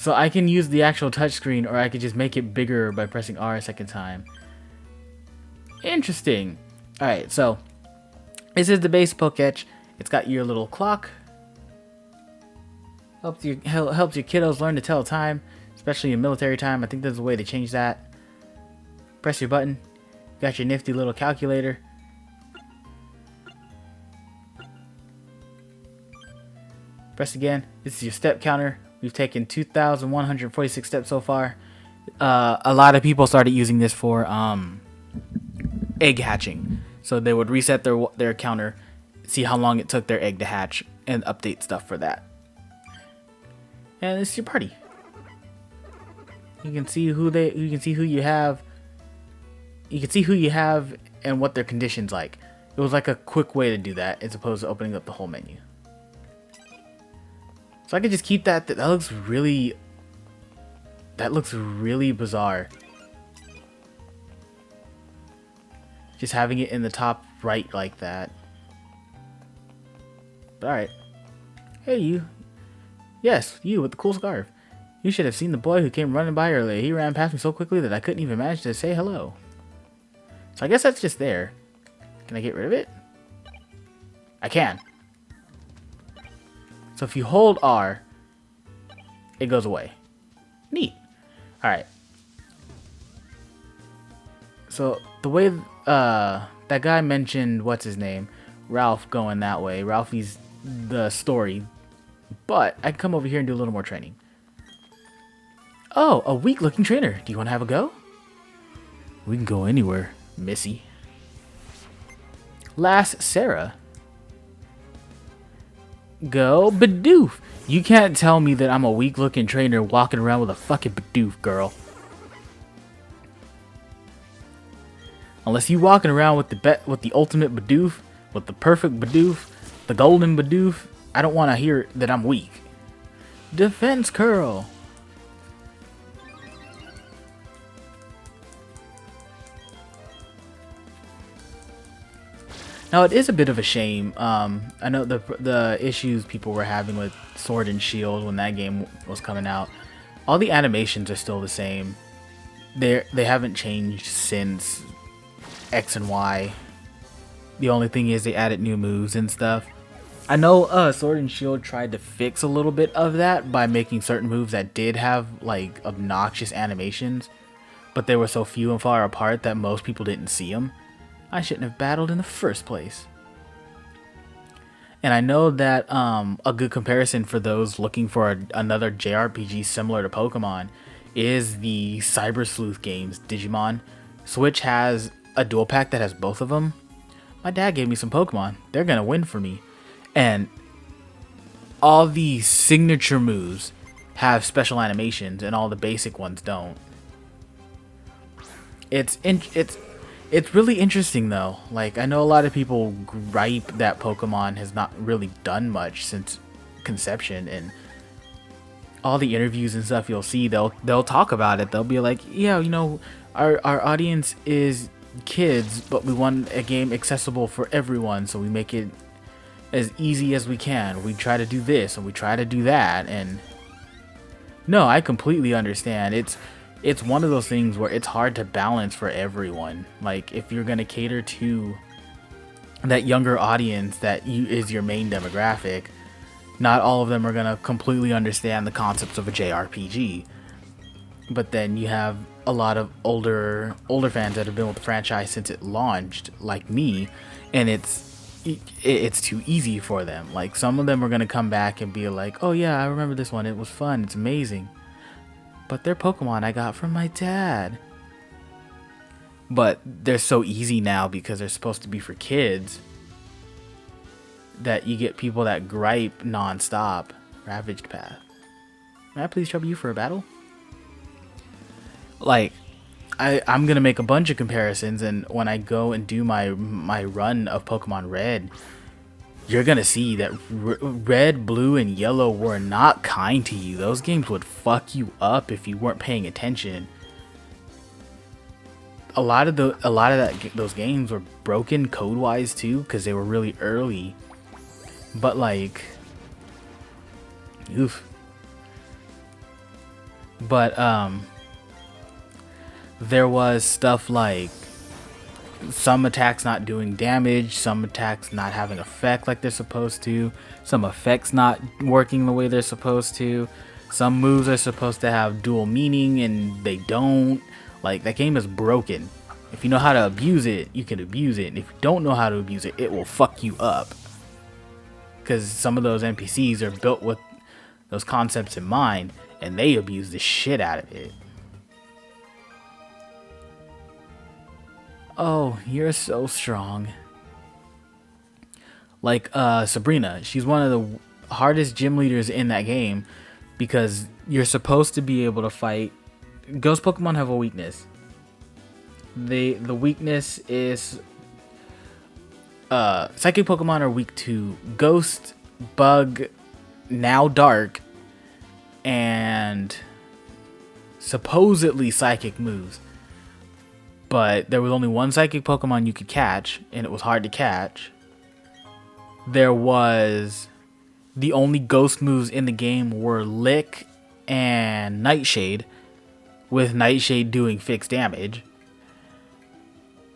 So I can use the actual touchscreen, or I could just make it bigger by pressing R a second time. Interesting. Alright, so this is the base Poketch. It's got your little clock. Helps your kiddos learn to tell time, especially in military time. I think there's a way to change that. Press your button. Got your nifty little calculator. Press again. This is your step counter. We've taken 2,146 steps so far. A lot of people started using this for egg hatching. So they would reset their counter, see how long it took their egg to hatch, and update stuff for that. And this is your party. You can see who you have. You can see who you have and what their condition's like. It was like a quick way to do that as opposed to opening up the whole menu. So I could just keep that. That looks really bizarre. Just having it in the top right like that. But alright. Hey you. Yes, you with the cool scarf. You should have seen the boy who came running by earlier. He ran past me so quickly that I couldn't even manage to say hello. So I guess that's just there. Can I get rid of it? I can. So if you hold R, it goes away. Neat. Alright. So the way that guy mentioned, what's his name? Ralph going that way. Ralphie's the story. But I can come over here and do a little more training. Oh, a weak looking trainer. Do you want to have a go? We can go anywhere, Missy. Last Sarah. Go Bidoof. You can't tell me that I'm a weak looking trainer walking around with a fucking Bidoof, girl. Unless you walking around with the ultimate Bidoof, with the perfect Bidoof, the golden Bidoof, I don't want to hear that I'm weak. Defense curl. Now it is a bit of a shame. I know the issues people were having with Sword and Shield when that game was coming out. All the animations are still the same. They haven't changed since X and Y. The only thing is they added new moves and stuff. I know Sword and Shield tried to fix a little bit of that by making certain moves that did have like obnoxious animations, but they were so few and far apart that most people didn't see them. I shouldn't have battled in the first place. And I know that a good comparison for those looking for another JRPG similar to Pokemon is the Cyber Sleuth games, Digimon. Switch has a dual pack that has both of them. My dad gave me some Pokemon. They're gonna win for me. And all the signature moves have special animations and all the basic ones don't. It's really interesting though. Like, I know a lot of people gripe that Pokemon has not really done much since conception, and all the interviews and stuff you'll see, they'll talk about it. They'll be like, yeah, you know, our audience is kids, but we want a game accessible for everyone, so we make it as easy as we can. We try to do this and we try to do that. And no, I completely understand. It's one of those things where it's hard to balance for everyone. Like, if you're gonna cater to that younger audience that is your main demographic, not all of them are gonna completely understand the concepts of a JRPG. But then you have a lot of older fans that have been with the franchise since it launched, like me, and it's too easy for them. Like, some of them are gonna come back and be like, oh yeah, I remember this one, it was fun, it's amazing. But they're Pokemon I got from my dad. But they're so easy now because they're supposed to be for kids that you get people that gripe non-stop. Ravaged Path. May I please trouble you for a battle? Like, I'm gonna make a bunch of comparisons, and when I go and do my run of Pokemon Red, you're gonna see that Red, Blue, and Yellow were not kind to you. Those games would fuck you up if you weren't paying attention. A lot of those games were broken code-wise too, because they were really early. But like, oof. But there was stuff like some attacks not doing damage, some attacks not having effect like they're supposed to, some effects not working the way they're supposed to, some moves are supposed to have dual meaning and they don't. Like, that game is broken. If you know how to abuse it, you can abuse it, and if you don't know how to abuse it, it will fuck you up. Because some of those NPCs are built with those concepts in mind, and they abuse the shit out of it. Oh, you're so strong. Like Sabrina, she's one of the hardest gym leaders in that game because you're supposed to be able to fight. Ghost Pokemon have a weakness. The weakness is Psychic Pokemon are weak to Ghost, Bug, now Dark, and supposedly Psychic moves. But there was only one Psychic Pokemon you could catch, and it was hard to catch. There was... The only Ghost moves in the game were Lick and Nightshade, with Nightshade doing fixed damage.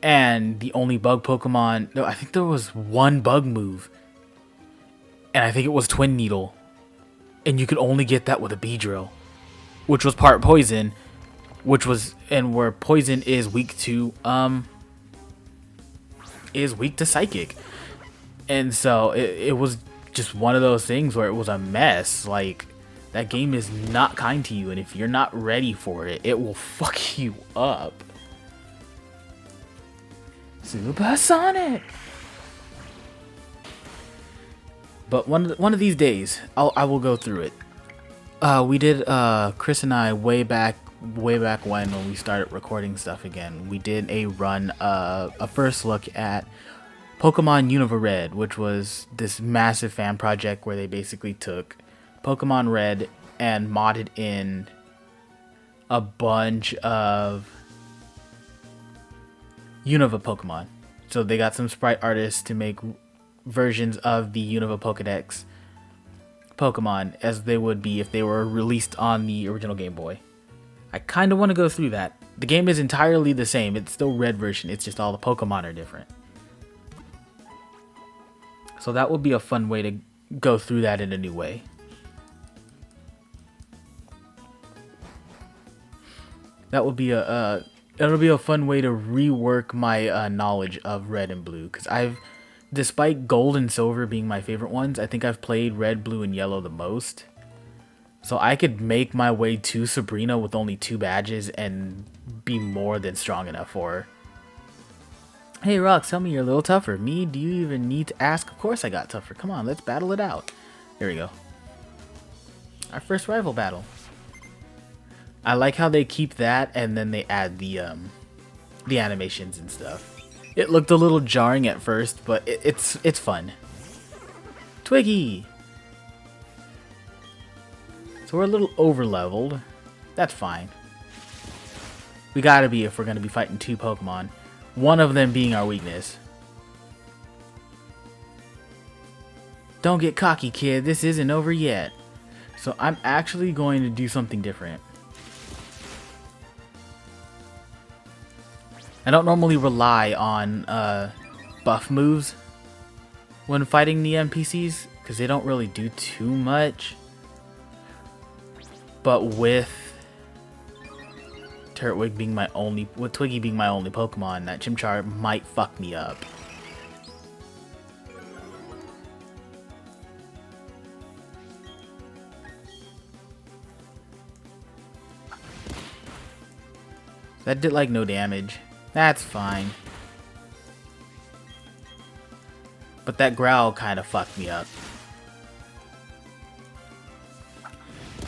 And the only Bug Pokemon... No, I think there was one Bug move. And I think it was Twin Needle. And you could only get that with a Beedrill, which was part Poison. Which was, and where Poison is weak to Psychic. And so it was just one of those things where it was a mess. Like, that game is not kind to you, and if you're not ready for it, it will fuck you up. Supersonic! But one of these days, I will go through it. We did, Chris and I, way back when we started recording stuff again, we did a run, a first look at Pokemon Unova Red, which was this massive fan project where they basically took Pokemon Red and modded in a bunch of Unova Pokemon. So they got some sprite artists to make versions of the Unova Pokedex Pokemon as they would be if they were released on the original Game Boy. I kind of want to go through that. The game is entirely the same. It's still Red version. It's just all the Pokemon are different. So that would be a fun way to go through that in a new way. That would be it'll be a fun way to rework my knowledge of Red and Blue, because despite Gold and Silver being my favorite ones, I think I've played Red, Blue, and Yellow the most. So I could make my way to Sabrina with only 2 badges and be more than strong enough for her. Hey Rox, tell me you're a little tougher. Me? Do you even need to ask? Of course I got tougher. Come on, let's battle it out. Here we go. Our first rival battle. I like how they keep that and then they add the animations and stuff. It looked a little jarring at first, but it's fun. Twiggy! So we're a little over-leveled. That's fine. We gotta be if we're gonna be fighting 2 Pokemon. One of them being our weakness. Don't get cocky, kid. This isn't over yet. So I'm actually going to do something different. I don't normally rely on buff moves when fighting the NPCs, because they don't really do too much. But with Turtwig being my only, with Twiggy being my only Pokemon, that Chimchar might fuck me up. That did like no damage. That's fine. But that growl kind of fucked me up.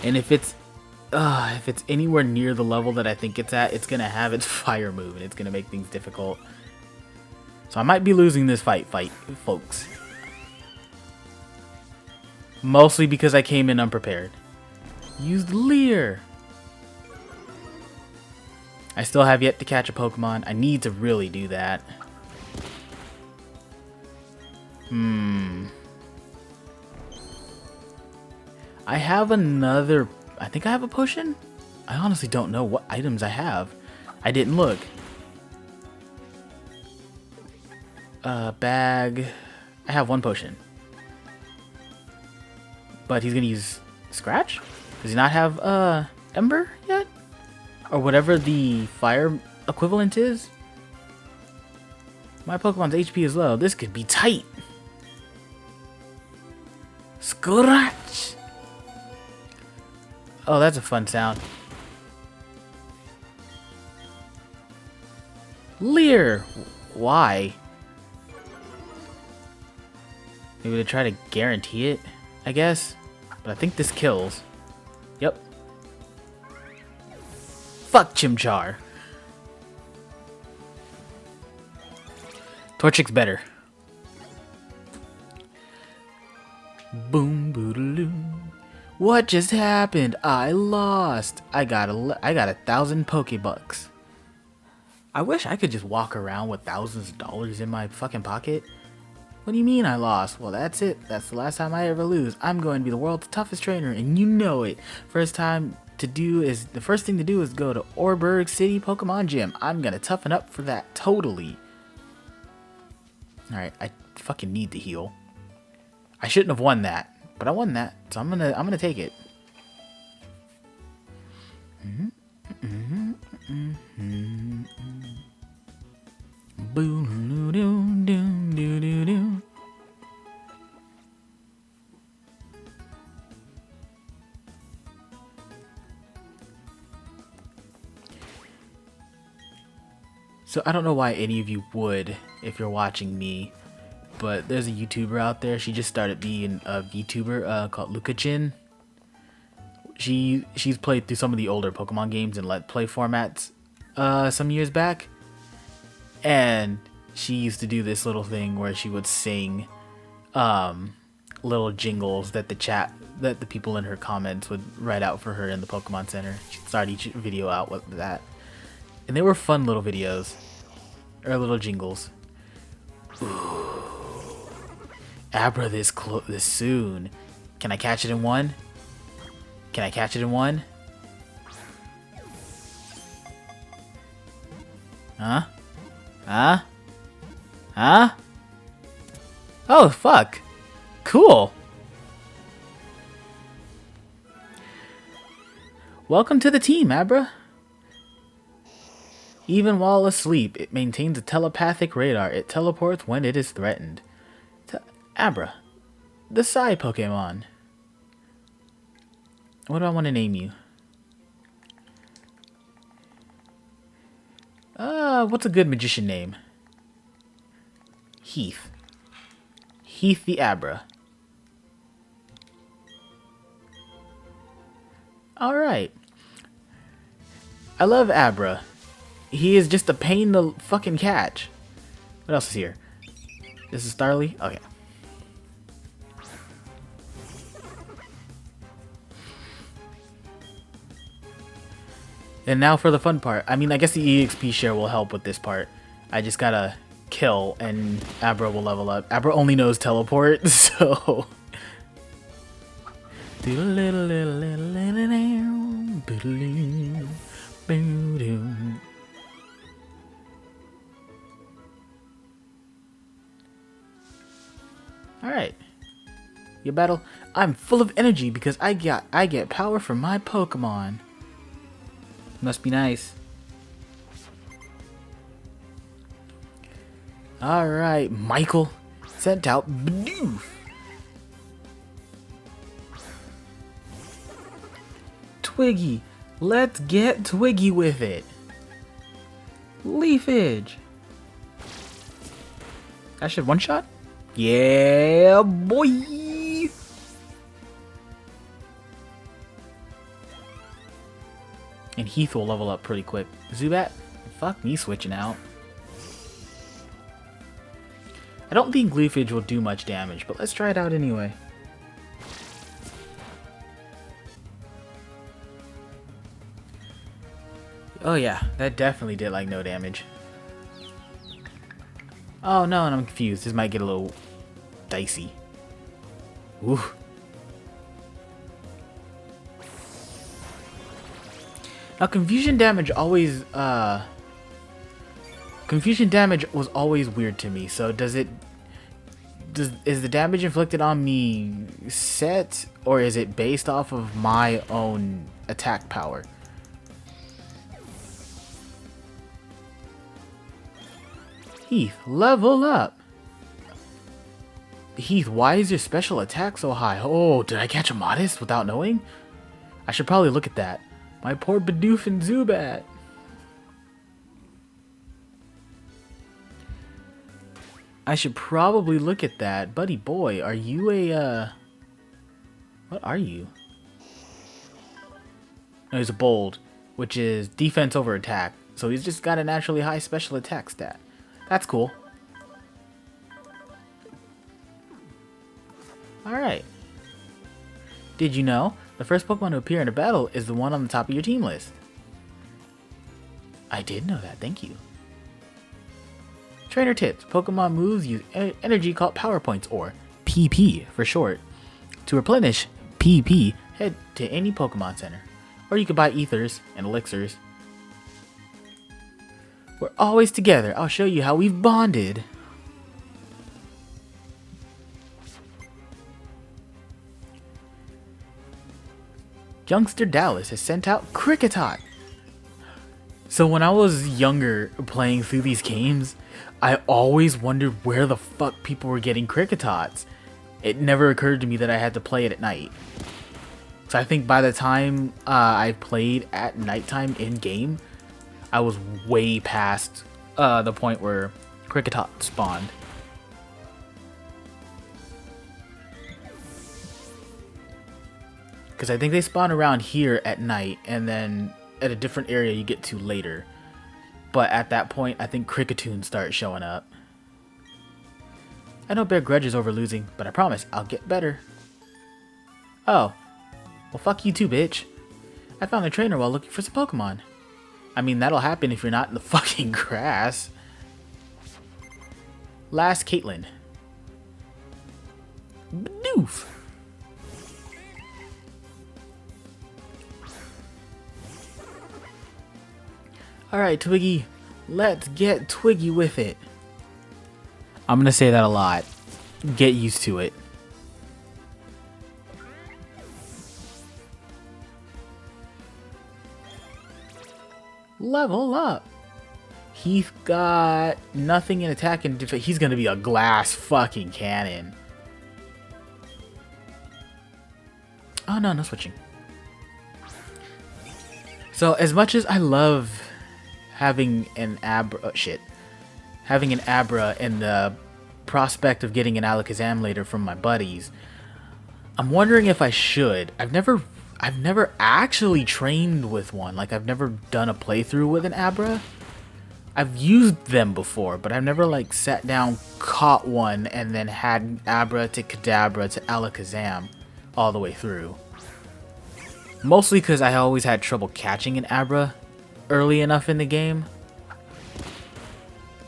And if it's anywhere near the level that I think it's at, it's gonna have its fire move and it's gonna make things difficult. So I might be losing this fight, folks. Mostly because I came in unprepared. Use Leer. I still have yet to catch a Pokemon. I need to really do that. I have another... I think I have a potion? I honestly don't know what items I have. I didn't look. Bag. I have 1 potion. But he's gonna use Scratch? Does he not have, Ember yet? Or whatever the fire equivalent is? My Pokemon's HP is low. This could be tight. Scratch! Oh, that's a fun sound. Leer! Why? Maybe to try to guarantee it, I guess? But I think this kills. Yep. Fuck Chimchar. Torchic's better. Boom boodaloo. What just happened? I lost. I got 1,000 Pokebucks. I wish I could just walk around with thousands of dollars in my fucking pocket. What do you mean I lost? Well, that's it. That's the last time I ever lose. I'm going to be the world's toughest trainer, and you know it. The first thing to do is go to Oreburgh City Pokemon Gym. I'm gonna toughen up for that totally. All right, I fucking need to heal. I shouldn't have won that, but I won that, so I'm gonna take it. So I don't know why any of you would if you're watching me, but there's a YouTuber out there. She just started being a VTuber called Lucachin. She's played through some of the older Pokemon games in Let's Play formats some years back, and she used to do this little thing where she would sing little jingles that the people in her comments would write out for her in the Pokemon Center. She'd start each video out with that, and they were fun little videos or little jingles. Ooh. Abra this soon. Can I catch it in one? Can I catch it in one? Huh? Huh? Huh? Oh, fuck. Cool. Welcome to the team, Abra. Even while asleep, it maintains a telepathic radar. It teleports when it is threatened. Abra, the Psy Pokemon. What do I want to name you? What's a good magician name? Heath. Heath the Abra. Alright. I love Abra. He is just a pain to fucking catch. What else is here? This is Starly? Okay. And now for the fun part. I mean, I guess the EXP share will help with this part. I just gotta kill and Abra will level up. Abra only knows teleport, so... Alright. Your battle. I'm full of energy because I get power from my Pokemon. Must be nice. Alright, Michael. Sent out Bidoof. Twiggy. Let's get Twiggy with it. Leafage. I should one shot? Yeah, boy. And Heath will level up pretty quick. Zubat? Fuck me switching out. I don't think Leafage will do much damage, but let's try it out anyway. Oh yeah, that definitely did like no damage. Oh no, and I'm confused. This might get a little dicey. Ooh. Now confusion damage was always weird to me. So is the damage inflicted on me set, or is it based off of my own attack power? Heath, level up! Heath, why is your special attack so high? Oh, did I catch a Modest without knowing? I should probably look at that. My poor Bidoof and Zubat. I should probably look at that. Buddy boy, are you a, what are you? No, he's a bold, which is defense over attack. So he's just got a naturally high special attack stat. That's cool. Alright. Did you know the first Pokemon to appear in a battle is the one on the top of your team list? I did know that, thank you. Trainer tips. Pokemon moves use energy called Power Points, or PP for short. To replenish PP, head to any Pokemon Center. Or you could buy ethers and elixirs. We're always together. I'll show you how we've bonded. Youngster Dallas has sent out Kricketot. So when I was younger playing through these games, I always wondered where the fuck people were getting Cricketots. It never occurred to me that I had to play it at night. So I think by the time I played at nighttime in game, I was way past the point where Kricketot spawned. Because I think they spawn around here at night, and then at a different area you get to later. But at that point, I think Kricketoons start showing up. I don't bear grudges over losing, but I promise I'll get better. Oh. Well, fuck you too, bitch. I found a trainer while looking for some Pokemon. I mean, that'll happen if you're not in the fucking grass. Last Caitlyn. Bidoof. Alright, Twiggy. Let's get Twiggy with it. I'm gonna say that a lot. Get used to it. Level up. Heath got nothing in attack and defense. He's gonna be a glass fucking cannon. Oh no, no switching. So as much as I love having an Abra, having an Abra and the prospect of getting an Alakazam later from my buddies, I'm wondering if I should. I've never actually trained with one. Like, I've never done a playthrough with an Abra. I've used them before, but I've never like sat down, caught one, and then had Abra to Kadabra to Alakazam all the way through. Mostly because I always had trouble catching an Abra early enough in the game.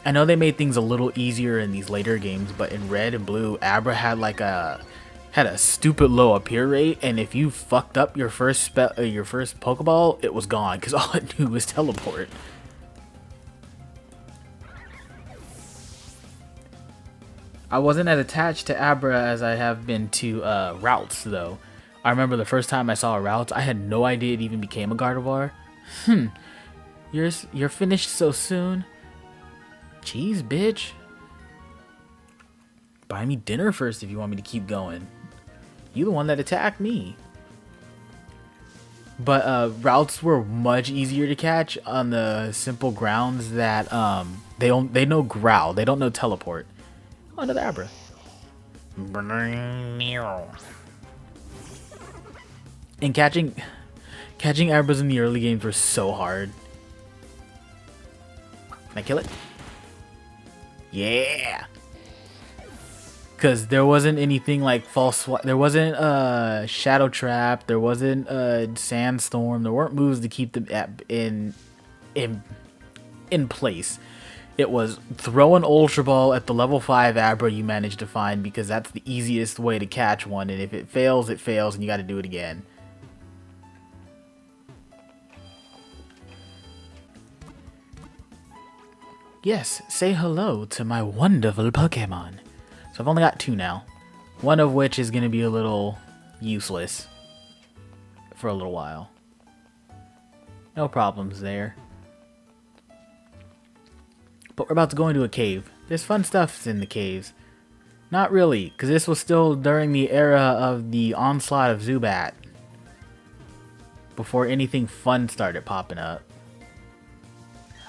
I know they made things a little easier in these later games, but in Red and Blue, Abra had like a stupid low appear rate, and if you fucked up your first Pokeball, it was gone because all it knew was teleport. I wasn't as attached to Abra as I have been to Routes, though. I remember the first time I saw a Routes, I had no idea it even became a Gardevoir. You're finished so soon? Jeez, bitch. Buy me dinner first if you want me to keep going. You the one that attacked me. But Routes were much easier to catch on the simple grounds that they know Growl, they don't know Teleport. Oh, another Abra. And catching Abras in the early games were so hard. Can I kill it? Yeah. Because there wasn't anything like there wasn't Shadow Trap, there wasn't Sandstorm, there weren't moves to keep them in place. It was throw an Ultra Ball at the level 5 Abra you managed to find, because that's the easiest way to catch one, and if it fails, and you gotta do it again. Yes, say hello to my wonderful Pokemon. So I've only got 2 now. One of which is going to be a little useless for a little while. No problems there. But we're about to go into a cave. There's fun stuff in the caves. Not really, because this was still during the era of the onslaught of Zubat. Before anything fun started popping up.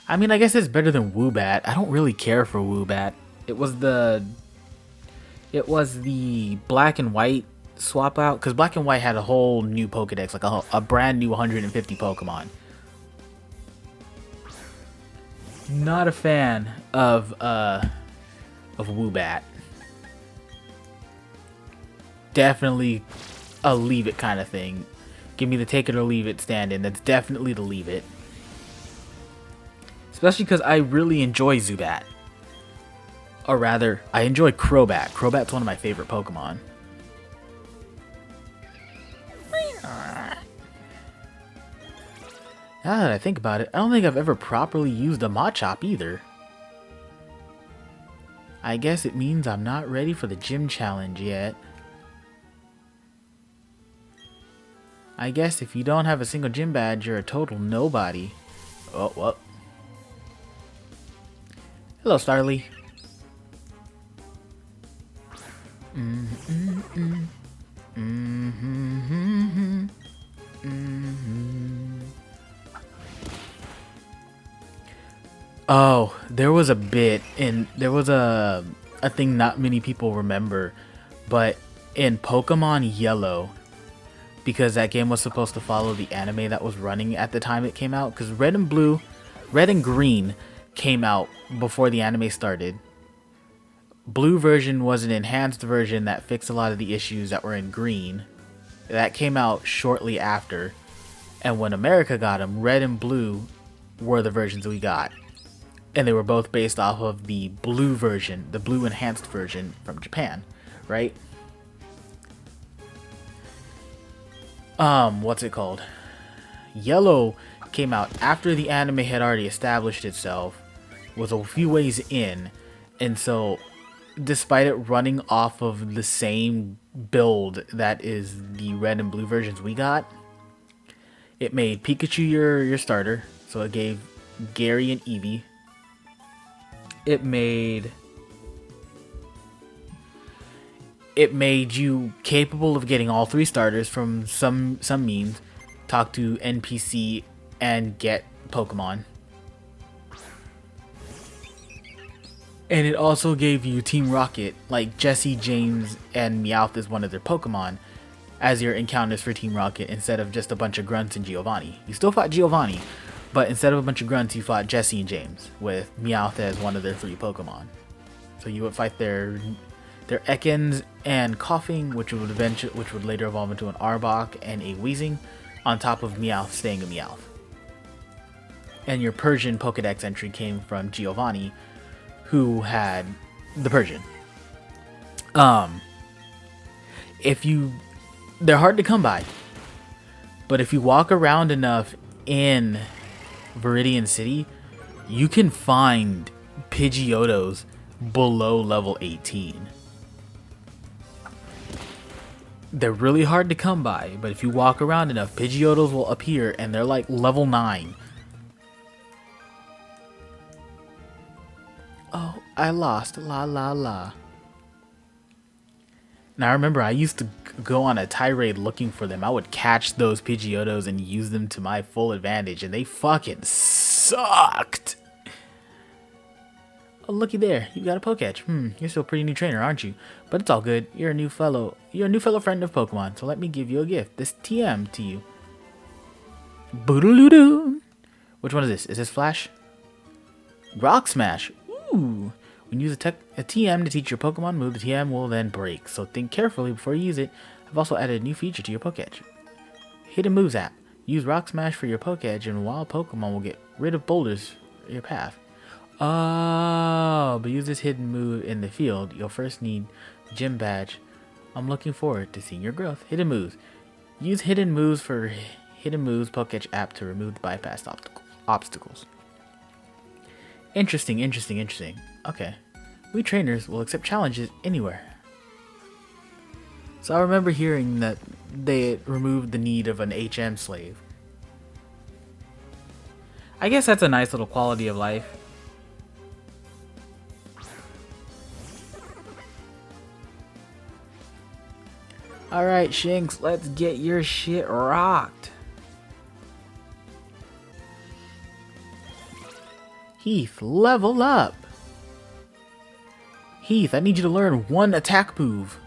I mean, I guess it's better than Woobat. I don't really care for Woobat. It was the black and white swap out, because black and white had a whole new Pokedex, like a brand new 150 Pokemon. Not a fan of Woobat. Definitely a leave it kind of thing. Give me the take it or leave it stand-in. That's definitely the leave it. Especially because I really enjoy Zubat. Or rather, I enjoy Crobat. Crobat's one of my favorite Pokemon. Now that I think about it, I don't think I've ever properly used a Machop either. I guess it means I'm not ready for the gym challenge yet. I guess if you don't have a single gym badge, you're a total nobody. Oh, what? Hello, Starly. Oh, there was a bit, and there was a thing not many people remember, but in Pokemon Yellow, because that game was supposed to follow the anime that was running at the time it came out, because Red and Green came out before the anime started. Blue version was an enhanced version that fixed a lot of the issues that were in Green. That came out shortly after, and when America got them, Red and Blue were the versions we got. And they were both based off of the blue version, the blue enhanced version from Japan, right? What's it called? Yellow came out after the anime had already established itself, was a few ways in, and so despite it running off of the same build that is the red and blue versions we got, it made Pikachu your starter, so it gave Gary and Eevee. It made you capable of getting all 3 starters from some means. Talk to NPC and get Pokemon. And it also gave you Team Rocket, like Jesse, James, and Meowth is one of their Pokemon, as your encounters for Team Rocket, instead of just a bunch of grunts and Giovanni. You still fought Giovanni, but instead of a bunch of grunts, you fought Jesse and James, with Meowth as one of their 3 Pokemon. So you would fight their Ekans and Coughing, which would later evolve into an Arbok and a Weezing, on top of Meowth staying a Meowth. And your Persian Pokedex entry came from Giovanni, who had the Persian. They're hard to come by, but if you walk around enough in Viridian City, you can find Pidgeotos below level 18. They're really hard to come by, but if you walk around enough, Pidgeotos will appear, and they're like level 9. Oh, I lost. La la la. Now, I remember I used to go on a tirade looking for them. I would catch those Pidgeotos and use them to my full advantage, and they fucking sucked. Oh, looky there. You got a Poketch. You're still a pretty new trainer, aren't you? But it's all good. You're a new fellow friend of Pokemon, so let me give you a gift. This TM to you. Boodaloo-doo. Which one is this? Is this Flash? Rock Smash. Ooh. When you use a TM to teach your Pokemon move, the TM will then break, so think carefully before you use it. I've also added a new feature to your Poketch. Hidden Moves app. Use Rock Smash for your Poketch, and wild Pokemon will get rid of boulders in your path. Oh, but use this hidden move in the field. You'll first need the gym badge. I'm looking forward to seeing your growth. Hidden Moves. Use Hidden Moves for Hidden Moves Poketch app to remove the bypassed obstacles. Interesting, interesting, interesting. Okay. We trainers will accept challenges anywhere. So I remember hearing that they removed the need of an HM slave. I guess that's a nice little quality of life. Alright, Shinx, let's get your shit rocked. Heath, level up! Heath, I need you to learn one attack move.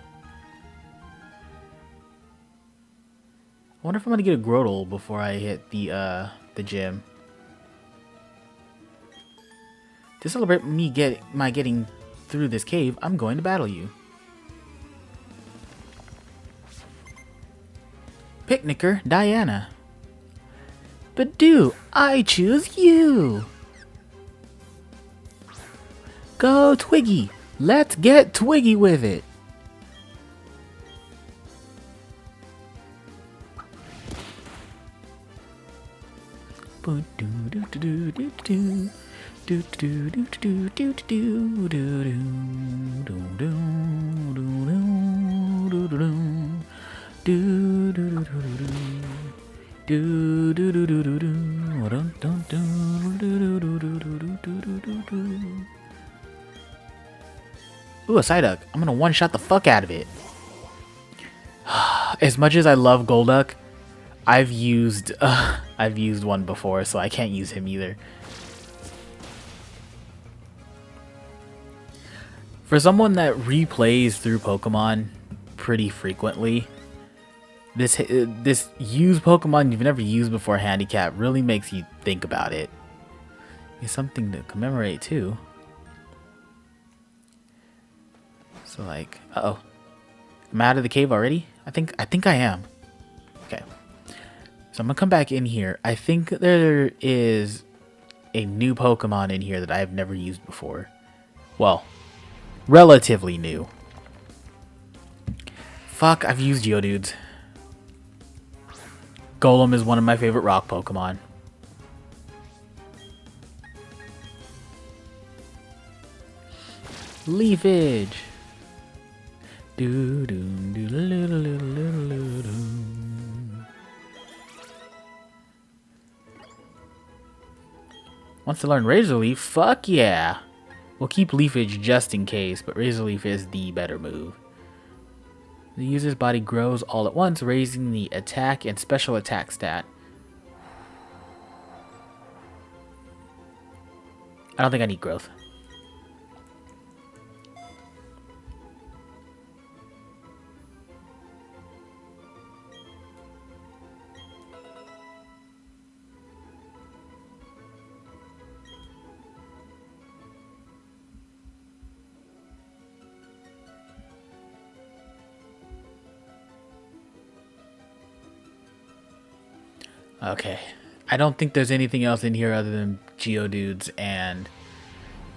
I wonder if I'm gonna get a Grotle before I hit the gym. To celebrate my getting through this cave, I'm going to battle you. Picnicker Diana. But do I choose you? Go Twiggy! Let's get Twiggy with it! Ooh, a Psyduck. I'm gonna one-shot the fuck out of it. As much as I love Golduck, I've used one before, so I can't use him either. For someone that replays through Pokemon pretty frequently, this use Pokemon you've never used before handicap really makes you think about it. It's something to commemorate too. So like, uh-oh. Am I out of the cave already? I think I am. Okay. So I'm gonna come back in here. I think there is a new Pokemon in here that I have never used before. Well, relatively new. Fuck, I've used Geodudes. Golem is one of my favorite rock Pokemon. Leafage. Do do do do do do do. Wants to learn Razor Leaf? Fuck yeah! We'll keep Leafage just in case, but Razor Leaf is the better move. The user's body grows all at once, raising the attack and special attack stat. I don't think I need growth. Okay. I don't think there's anything else in here other than Geodudes and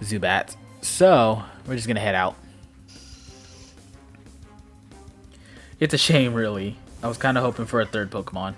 Zubats. So, we're just gonna head out. It's a shame, really. I was kind of hoping for a third Pokemon.